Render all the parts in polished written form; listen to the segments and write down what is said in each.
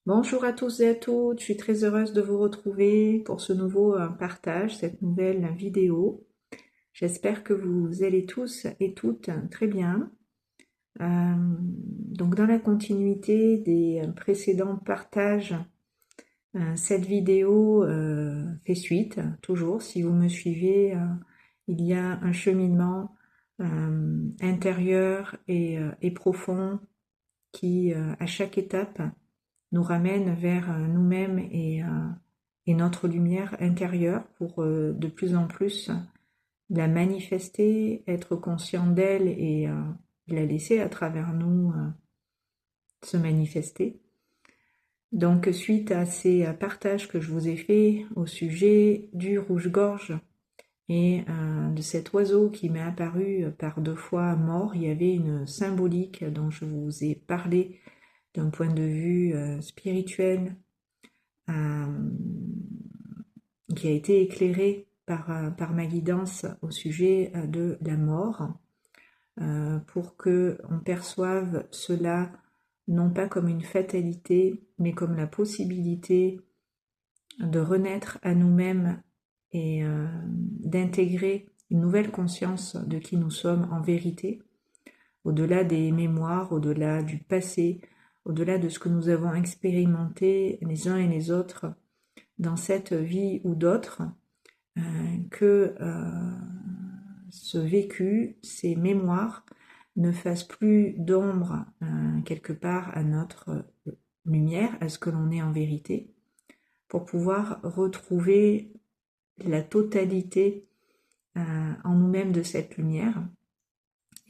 Bonjour à tous et à toutes, je suis très heureuse de vous retrouver pour ce nouveau partage, cette nouvelle vidéo. J'espère que vous allez tous et toutes très bien. Donc dans la continuité des précédents partages, cette vidéo fait suite, toujours. Si vous me suivez, il y a un cheminement intérieur et profond qui, à chaque étape, nous ramène vers nous-mêmes et notre lumière intérieure pour de plus en plus la manifester, être conscient d'elle et la laisser à travers nous se manifester. Donc suite à ces partages que je vous ai faits au sujet du rouge-gorge et de cet oiseau qui m'est apparu par 2 fois mort, il y avait une symbolique dont je vous ai parlé d'un point de vue spirituel, euh, qui a été éclairé par ma guidance au sujet de la mort, pour que on perçoive cela non pas comme une fatalité, mais comme la possibilité de renaître à nous-mêmes et d'intégrer une nouvelle conscience de qui nous sommes en vérité, au-delà des mémoires, au-delà du passé, au-delà de ce que nous avons expérimenté les uns et les autres dans cette vie ou d'autres, que ce vécu, ces mémoires, ne fassent plus d'ombre quelque part à notre lumière, à ce que l'on est en vérité, pour pouvoir retrouver la totalité en nous-mêmes de cette lumière.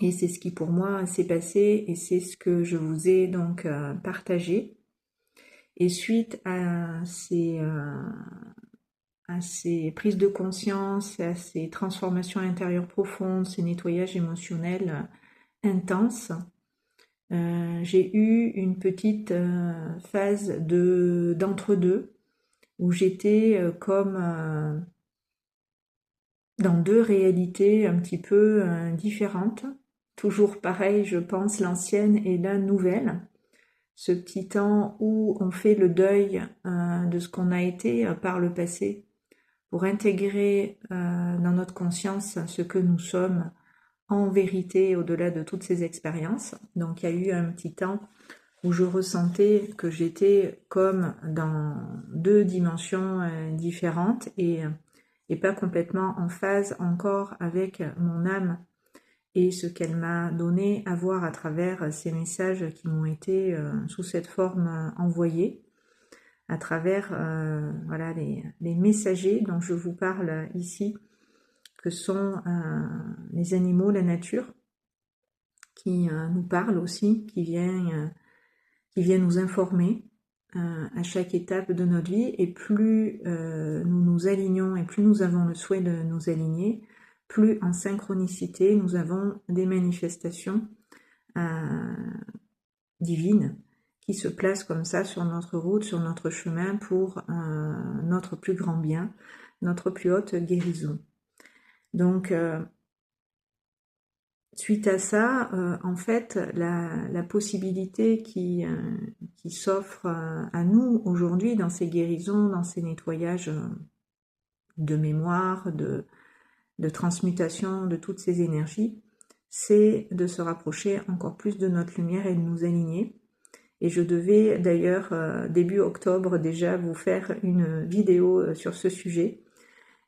Et c'est ce qui pour moi s'est passé et c'est ce que je vous ai donc partagé. Et suite à ces prises de conscience, à ces transformations intérieures profondes, ces nettoyages émotionnels intenses, j'ai eu une petite phase d'entre-deux où j'étais comme dans 2 réalités un petit peu différentes. Toujours pareil, je pense, l'ancienne et la nouvelle. Ce petit temps où on fait le deuil de ce qu'on a été par le passé pour intégrer dans notre conscience ce que nous sommes en vérité au-delà de toutes ces expériences. Donc il y a eu un petit temps où je ressentais que j'étais comme dans 2 dimensions différentes et pas complètement en phase encore avec mon âme et ce qu'elle m'a donné à voir à travers ces messages qui m'ont été sous cette forme envoyés, à travers voilà, les messagers dont je vous parle ici, que sont les animaux, la nature, qui nous parlent aussi, qui vient nous informer à chaque étape de notre vie. Et plus nous nous alignons et plus nous avons le souhait de nous aligner, plus en synchronicité nous avons des manifestations divines qui se placent comme ça sur notre route, sur notre chemin pour notre plus grand bien, notre plus haute guérison. Donc suite à ça, en fait, la possibilité qui s'offre à nous aujourd'hui dans ces guérisons, dans ces nettoyages de mémoire, de transmutation de toutes ces énergies, c'est de se rapprocher encore plus de notre lumière et de nous aligner. Et je devais d'ailleurs, début octobre déjà, vous faire une vidéo sur ce sujet.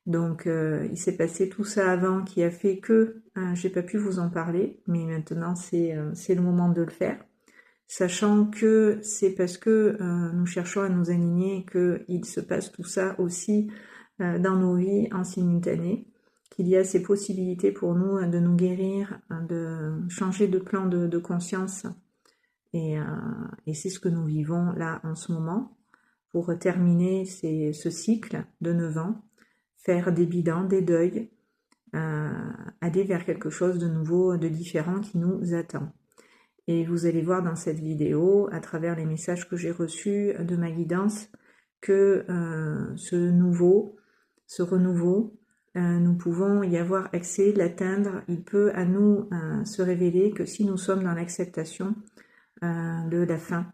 Donc il s'est passé tout ça avant qui a fait que j'ai pas pu vous en parler, mais maintenant c'est le moment de le faire. Sachant que c'est parce que nous cherchons à nous aligner qu'il se passe tout ça aussi dans nos vies en simultané, qu'il y a ces possibilités pour nous de nous guérir, de changer de plan de conscience. Et c'est ce que nous vivons là en ce moment pour terminer ce cycle de 9 ans, faire des bilans, des deuils, aller vers quelque chose de nouveau, de différent qui nous attend. Et vous allez voir dans cette vidéo, à travers les messages que j'ai reçus de ma guidance, que ce renouveau, nous pouvons y avoir accès, l'atteindre. Il peut à nous se révéler que si nous sommes dans l'acceptation de la fin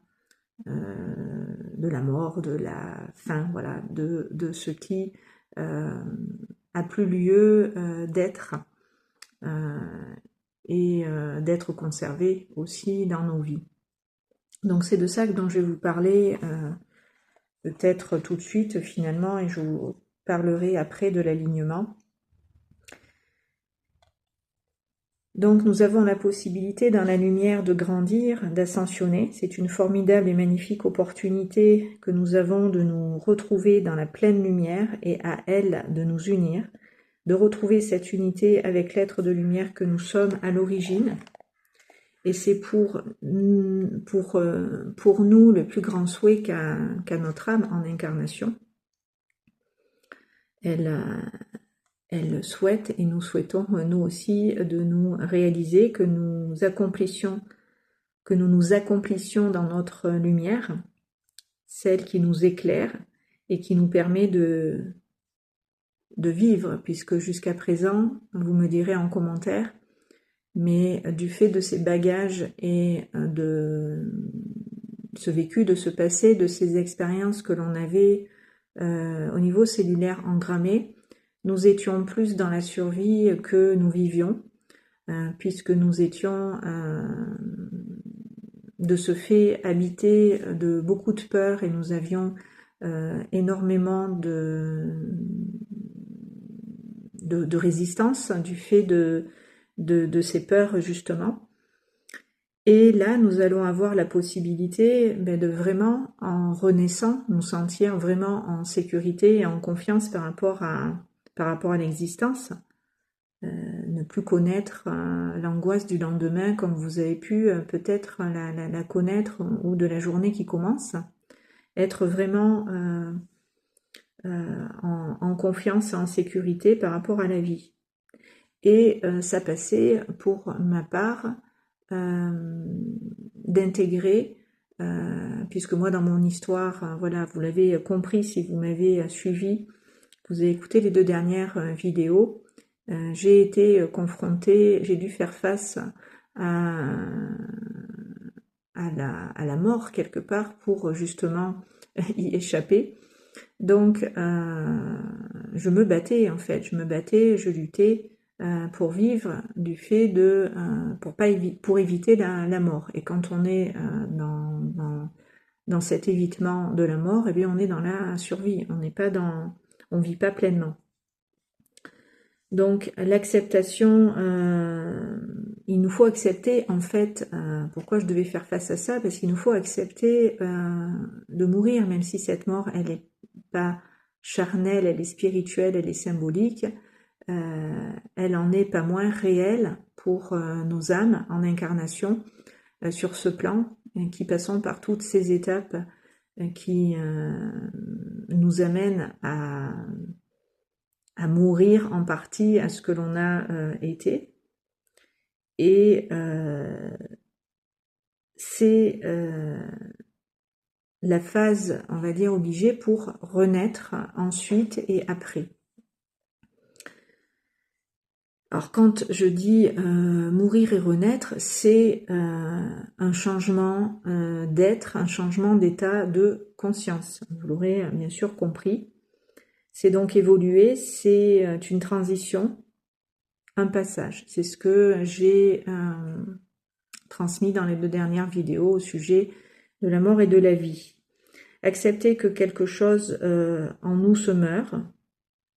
la mort, de la fin, voilà, de ce qui a plus lieu d'être et d'être conservé aussi dans nos vies. Donc c'est de ça dont je vais vous parler peut-être tout de suite finalement, et je vous parlerai après de l'alignement. Donc nous avons la possibilité dans la lumière de grandir, d'ascensionner. C'est une formidable et magnifique opportunité que nous avons de nous retrouver dans la pleine lumière et à elle de nous unir, de retrouver cette unité avec l'être de lumière que nous sommes à l'origine. Et c'est pour nous le plus grand souhait qu'a notre âme en incarnation. Elle souhaite, et nous souhaitons nous aussi, de nous réaliser, que nous nous accomplissions dans notre lumière, celle qui nous éclaire et qui nous permet de vivre, puisque jusqu'à présent, vous me direz en commentaire, mais du fait de ces bagages et de ce vécu, de ce passé, de ces expériences que l'on avait au niveau cellulaire engrammé, nous étions plus dans la survie que nous vivions, puisque nous étions de ce fait habités de beaucoup de peur et nous avions énormément de résistance du fait de ces peurs justement. Et là, nous allons avoir la possibilité de vraiment, en renaissant, nous sentir vraiment en sécurité et en confiance par rapport à l'existence, ne plus connaître l'angoisse du lendemain comme vous avez pu peut-être la connaître, ou de la journée qui commence, être vraiment en confiance et en sécurité par rapport à la vie. Et ça passait pour ma part d'intégrer, puisque moi dans mon histoire, voilà, vous l'avez compris si vous m'avez suivi, vous avez écouté les 2 dernières vidéos, j'ai été confrontée, j'ai dû faire face à la mort quelque part pour justement y échapper. Donc je me battais en fait, je luttais pour vivre, du fait de pour éviter la mort. Et quand on est dans cet évitement de la mort, eh bien on est dans la survie, on vit pas pleinement. Donc l'acceptation, il nous faut accepter en fait, pourquoi je devais faire face à ça, parce qu'il nous faut accepter de mourir, même si cette mort elle est pas charnelle, elle est spirituelle, elle est symbolique, elle en est pas moins réelle pour nos âmes en incarnation sur ce plan, qui passons par toutes ces étapes qui nous amènent à mourir en partie à ce que l'on a été. Et c'est la phase, on va dire, obligée pour renaître ensuite et après. Alors quand je dis mourir et renaître, c'est un changement d'être, un changement d'état de conscience. Vous l'aurez bien sûr compris. C'est donc évoluer, c'est une transition, un passage. C'est ce que j'ai transmis dans les 2 dernières vidéos au sujet de la mort et de la vie. Accepter que quelque chose en nous se meurt,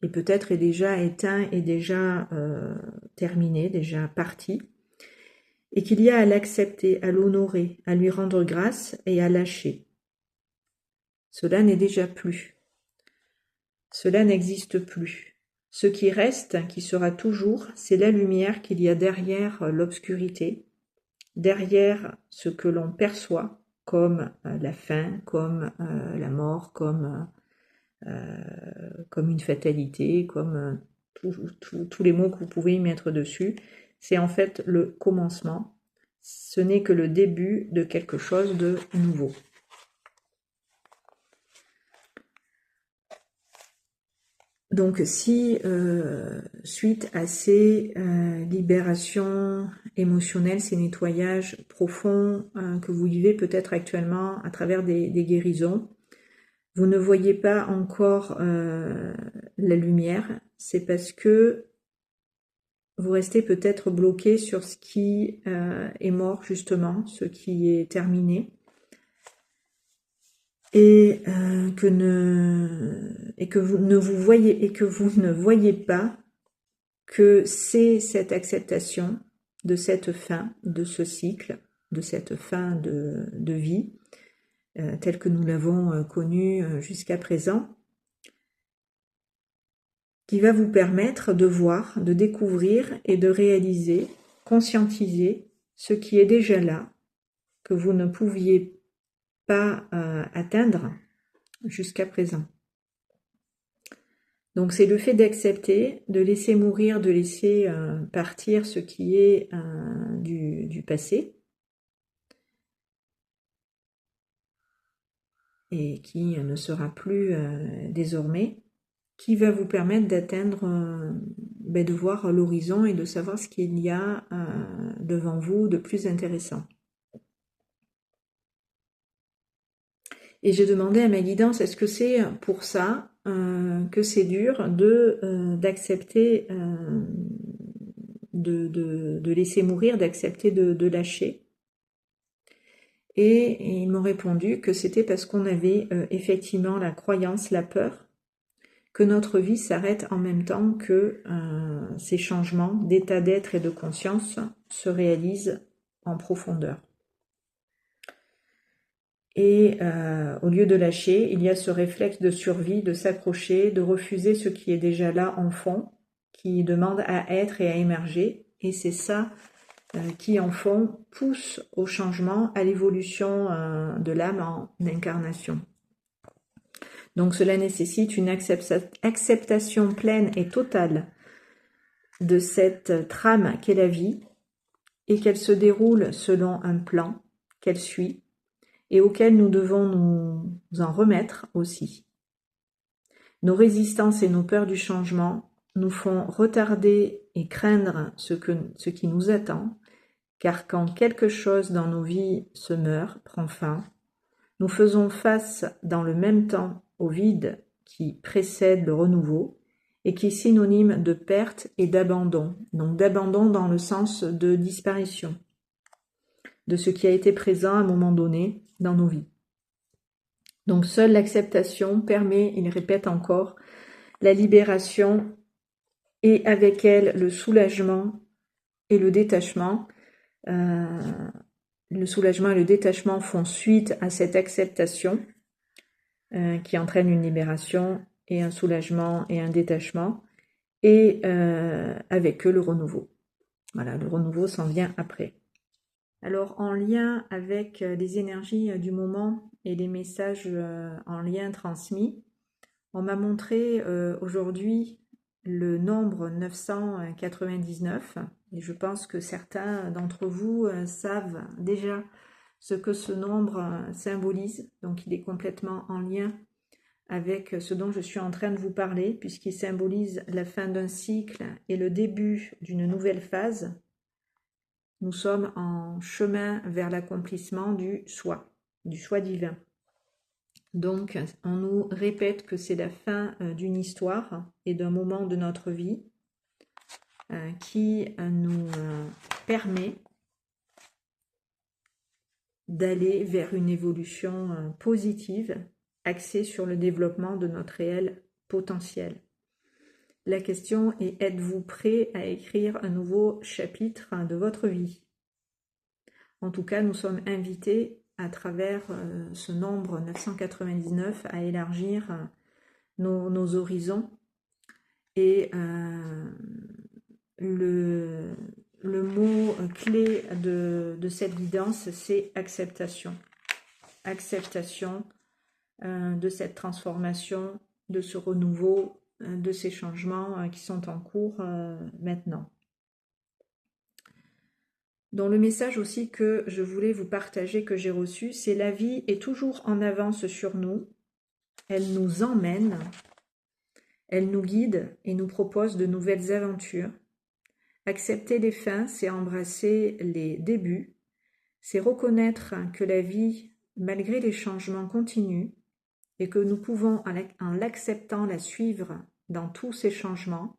et peut-être est déjà éteint, est déjà terminé, déjà parti, et qu'il y a à l'accepter, à l'honorer, à lui rendre grâce et à lâcher. Cela n'est déjà plus. Cela n'existe plus. Ce qui reste, qui sera toujours, c'est la lumière qu'il y a derrière l'obscurité, derrière ce que l'on perçoit comme la fin, comme la mort, comme une fatalité, comme tous les mots que vous pouvez y mettre dessus. C'est en fait le commencement. Ce n'est que le début de quelque chose de nouveau. Donc si, suite à ces libérations émotionnelles, ces nettoyages profonds que vous vivez peut-être actuellement à travers des guérisons, vous ne voyez pas encore la lumière, c'est parce que vous restez peut-être bloqué sur ce qui est mort justement, ce qui est terminé, et que vous ne voyez pas que c'est cette acceptation de cette fin, de ce cycle, de cette fin de vie, telle que nous l'avons connue jusqu'à présent, qui va vous permettre de voir, de découvrir et de réaliser, conscientiser ce qui est déjà là, que vous ne pouviez pas atteindre jusqu'à présent. Donc c'est le fait d'accepter, de laisser mourir, de laisser partir ce qui est du passé et qui ne sera plus désormais, qui va vous permettre d'atteindre, de voir l'horizon et de savoir ce qu'il y a devant vous de plus intéressant. Et j'ai demandé à ma guidance, est-ce que c'est pour ça que c'est dur d'accepter, de laisser mourir, d'accepter de lâcher. Et ils m'ont répondu que c'était parce qu'on avait effectivement la croyance, la peur, que notre vie s'arrête en même temps que ces changements d'état d'être et de conscience se réalisent en profondeur. Et au lieu de lâcher, il y a ce réflexe de survie, de s'accrocher, de refuser ce qui est déjà là en fond, qui demande à être et à émerger. Et c'est ça qui, en fond, pousse au changement, à l'évolution de l'âme en incarnation. Donc cela nécessite une acceptation pleine et totale de cette trame qu'est la vie et qu'elle se déroule selon un plan qu'elle suit, et auquel nous devons nous en remettre aussi. Nos résistances et nos peurs du changement nous font retarder et craindre ce qui nous attend, car quand quelque chose dans nos vies se meurt, prend fin, nous faisons face dans le même temps au vide qui précède le renouveau et qui est synonyme de perte et d'abandon. Donc d'abandon dans le sens de disparition de ce qui a été présent à un moment donné dans nos vies. Donc seule l'acceptation permet, il répète encore, la libération et avec elle le soulagement et le détachement. Le soulagement et le détachement font suite à cette acceptation qui entraîne une libération et un soulagement et un détachement, et avec eux le renouveau. Voilà, le renouveau s'en vient après. Alors en lien avec les énergies du moment et les messages en lien transmis, on m'a montré aujourd'hui le nombre 999, et je pense que certains d'entre vous savent déjà ce que ce nombre symbolise, donc il est complètement en lien avec ce dont je suis en train de vous parler, puisqu'il symbolise la fin d'un cycle et le début d'une nouvelle phase. Nous sommes en chemin vers l'accomplissement du soi divin. Donc, on nous répète que c'est la fin d'une histoire et d'un moment de notre vie qui nous permet d'aller vers une évolution positive axée sur le développement de notre réel potentiel. La question est, êtes-vous prêt à écrire un nouveau chapitre de votre vie? En tout cas, nous sommes invités à travers ce nombre 999 à élargir nos horizons, et le mot clé de cette guidance, c'est acceptation. Acceptation de cette transformation, de ce renouveau, de ces changements qui sont en cours maintenant. Donc le message aussi que je voulais vous partager, que j'ai reçu, c'est: la vie est toujours en avance sur nous, elle nous emmène, elle nous guide et nous propose de nouvelles aventures. Accepter les fins, c'est embrasser les débuts, c'est reconnaître que la vie, malgré les changements, continue, et que nous pouvons, en l'acceptant, la suivre dans tous ces changements,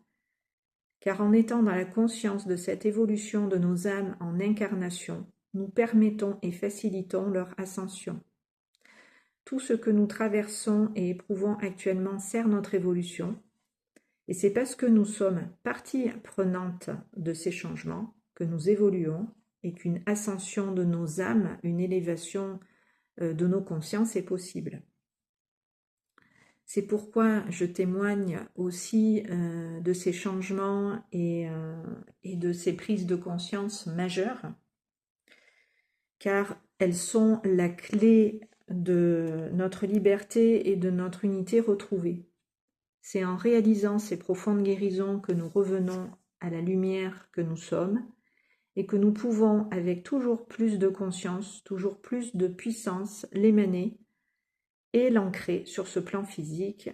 car en étant dans la conscience de cette évolution de nos âmes en incarnation, nous permettons et facilitons leur ascension. Tout ce que nous traversons et éprouvons actuellement sert notre évolution, et c'est parce que nous sommes partie prenante de ces changements que nous évoluons et qu'une ascension de nos âmes, une élévation de nos consciences est possible. C'est pourquoi je témoigne aussi de ces changements et de ces prises de conscience majeures, car elles sont la clé de notre liberté et de notre unité retrouvée. C'est en réalisant ces profondes guérisons que nous revenons à la lumière que nous sommes et que nous pouvons, avec toujours plus de conscience, toujours plus de puissance, l'émaner et l'ancrer sur ce plan physique,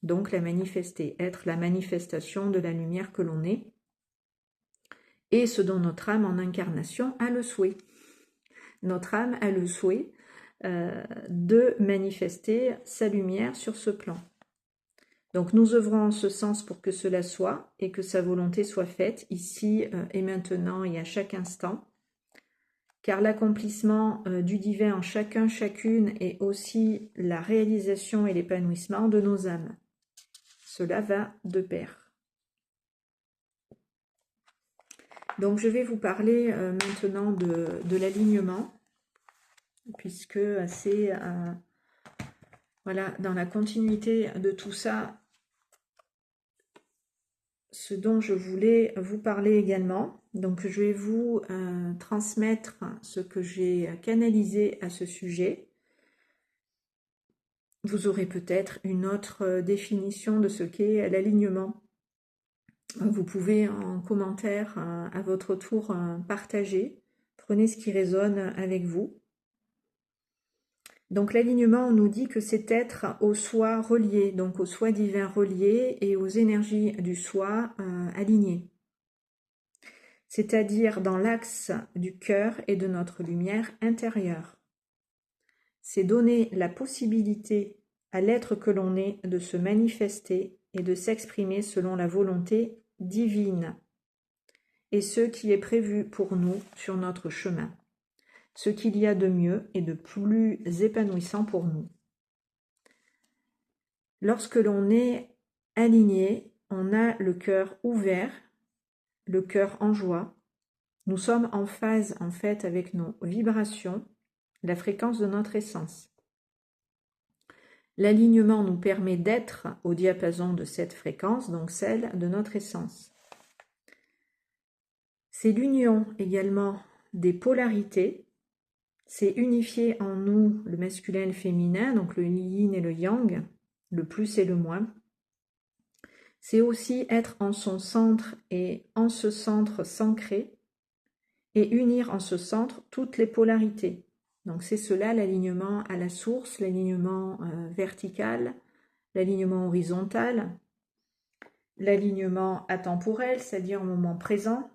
donc la manifester, être la manifestation de la lumière que l'on est, et ce dont notre âme en incarnation a le souhait. Notre âme a le souhait de manifester sa lumière sur ce plan. Donc nous œuvrons en ce sens pour que cela soit et que sa volonté soit faite ici et maintenant et à chaque instant, car l'accomplissement du divin en chacun, chacune est aussi la réalisation et l'épanouissement de nos âmes. Cela va de pair. Donc je vais vous parler maintenant de l'alignement, puisque c'est voilà, dans la continuité de tout ça, ce dont je voulais vous parler également. Donc je vais vous transmettre ce que j'ai canalisé à ce sujet. Vous aurez peut-être une autre définition de ce qu'est l'alignement. Vous pouvez en commentaire à votre tour partager. Prenez ce qui résonne avec vous. Donc l'alignement, on nous dit que c'est être au soi relié, donc au soi divin relié et aux énergies du soi alignées. C'est-à-dire dans l'axe du cœur et de notre lumière intérieure. C'est donner la possibilité à l'être que l'on est de se manifester et de s'exprimer selon la volonté divine et ce qui est prévu pour nous sur notre chemin. Ce qu'il y a de mieux et de plus épanouissant pour nous. Lorsque l'on est aligné, on a le cœur ouvert, le cœur en joie. Nous sommes en phase en fait avec nos vibrations, la fréquence de notre essence. L'alignement nous permet d'être au diapason de cette fréquence, donc celle de notre essence. C'est l'union également des polarités. C'est unifier en nous le masculin et le féminin, donc le yin et le yang, le plus et le moins. C'est aussi être en son centre et en ce centre s'ancrer et unir en ce centre toutes les polarités. Donc c'est cela l'alignement à la source, l'alignement vertical, l'alignement horizontal, l'alignement atemporel, c'est-à-dire au moment présent,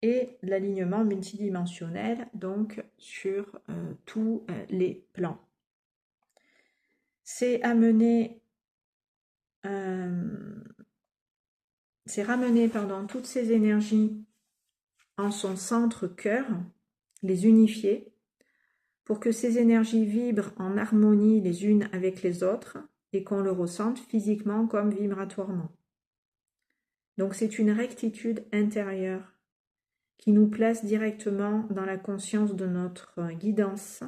et l'alignement multidimensionnel, donc sur tous les plans. C'est ramener toutes ces énergies en son centre cœur, les unifier, pour que ces énergies vibrent en harmonie les unes avec les autres et qu'on le ressente physiquement comme vibratoirement. Donc c'est une rectitude intérieure qui nous place directement dans la conscience de notre guidance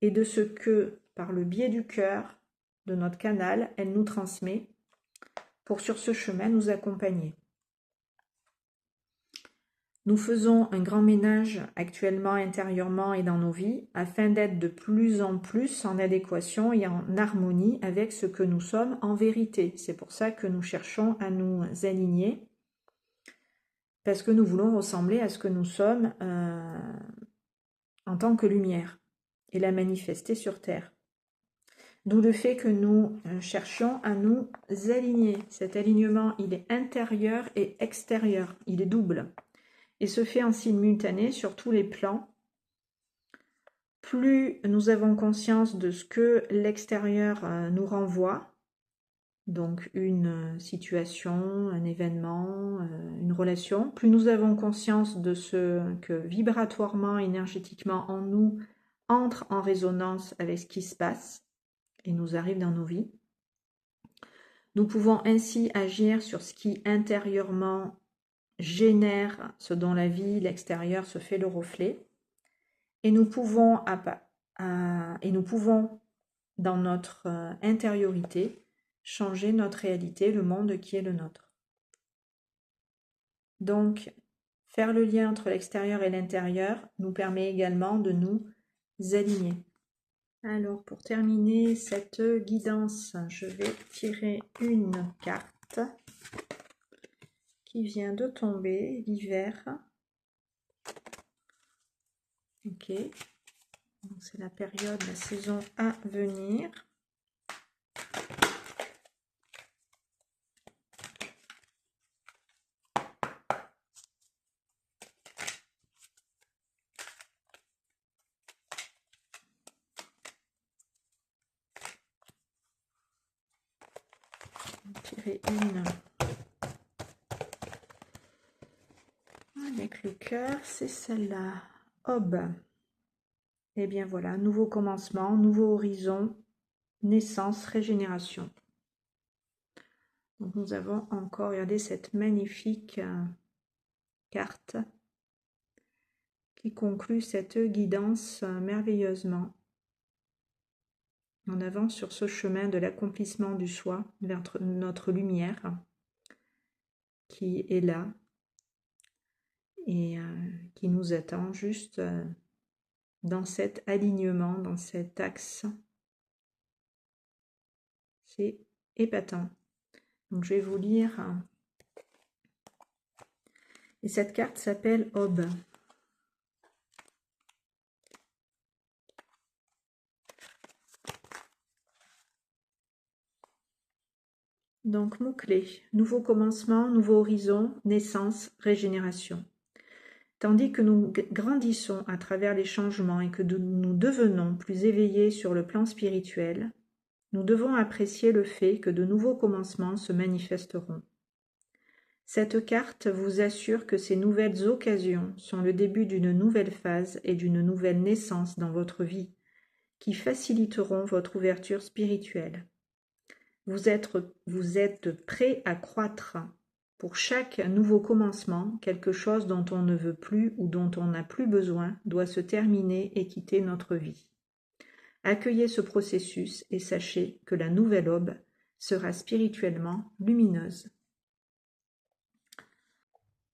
et de ce que, par le biais du cœur, de notre canal, elle nous transmet pour sur ce chemin nous accompagner. Nous faisons un grand ménage actuellement intérieurement et dans nos vies afin d'être de plus en plus en adéquation et en harmonie avec ce que nous sommes en vérité. C'est pour ça que nous cherchons à nous aligner parce que nous voulons ressembler à ce que nous sommes en tant que lumière et la manifester sur Terre. D'où le fait que nous cherchions à nous aligner. Cet alignement, il est intérieur et extérieur, il est double. Et se fait en simultané sur tous les plans plus nous avons conscience de ce que l'extérieur nous renvoie, donc une situation, un événement, une relation, plus nous avons conscience de ce que vibratoirement, énergétiquement en nous entre en résonance avec ce qui se passe et nous arrive dans nos vies. Nous pouvons ainsi agir sur ce qui intérieurement génère ce dont la vie, l'extérieur se fait le reflet. Et nous pouvons, dans notre intériorité, changer notre réalité, le monde qui est le nôtre. Donc, faire le lien entre l'extérieur et l'intérieur nous permet également de nous aligner. Alors, pour terminer cette guidance, je vais tirer une carte qui vient de tomber, l'hiver. Ok, c'est la période, la saison à venir. Tirer une avec le cœur, c'est celle-là. Aube. Et bien voilà, nouveau commencement, nouveau horizon, naissance, régénération. Donc nous avons encore, regardez cette magnifique carte qui conclut cette guidance merveilleusement. On avance sur ce chemin de l'accomplissement du soi vers notre lumière qui est là et qui nous attend juste dans cet alignement, dans cet axe. C'est épatant. Donc je vais vous lire. Et cette carte s'appelle Aube. Donc, mots-clés, nouveau commencement, nouveau horizon, naissance, régénération. Tandis que nous grandissons à travers les changements et que nous devenons plus éveillés sur le plan spirituel, nous devons apprécier le fait que de nouveaux commencements se manifesteront. Cette carte vous assure que ces nouvelles occasions sont le début d'une nouvelle phase et d'une nouvelle naissance dans votre vie, qui faciliteront votre ouverture spirituelle. Vous êtes prêt à croître. Pour chaque nouveau commencement, quelque chose dont on ne veut plus ou dont on n'a plus besoin doit se terminer et quitter notre vie. Accueillez ce processus et sachez que la nouvelle aube sera spirituellement lumineuse.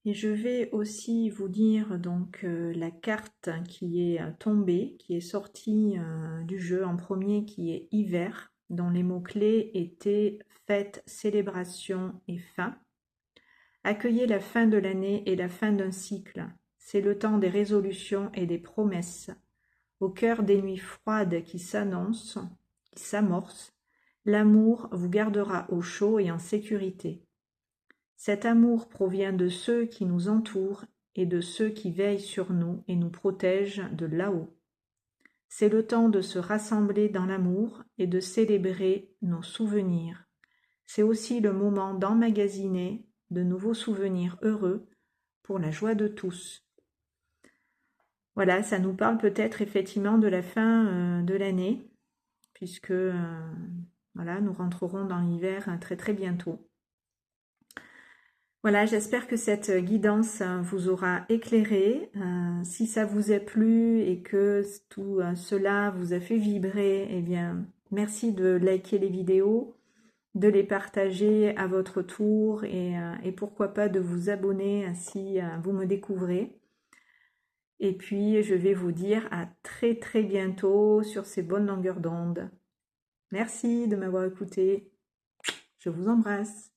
Et je vais aussi vous dire donc la carte qui est tombée, qui est sortie du jeu en premier, qui est hiver, dont les mots-clés étaient fête, célébration et fin. Accueillez la fin de l'année et la fin d'un cycle. C'est le temps des résolutions et des promesses. Au cœur des nuits froides qui s'amorcent, l'amour vous gardera au chaud et en sécurité. Cet amour provient de ceux qui nous entourent et de ceux qui veillent sur nous et nous protègent de là-haut. C'est le temps de se rassembler dans l'amour et de célébrer nos souvenirs. C'est aussi le moment d'emmagasiner de nouveaux souvenirs heureux pour la joie de tous. Voilà, ça nous parle peut-être effectivement de la fin de l'année, puisque voilà, nous rentrerons dans l'hiver très très bientôt. Voilà, j'espère que cette guidance vous aura éclairé. Si ça vous a plu et que tout cela vous a fait vibrer, eh bien, merci de liker les vidéos, de les partager à votre tour et pourquoi pas de vous abonner si vous me découvrez. Et puis, je vais vous dire à très très bientôt sur ces bonnes longueurs d'onde. Merci de m'avoir écouté. Je vous embrasse.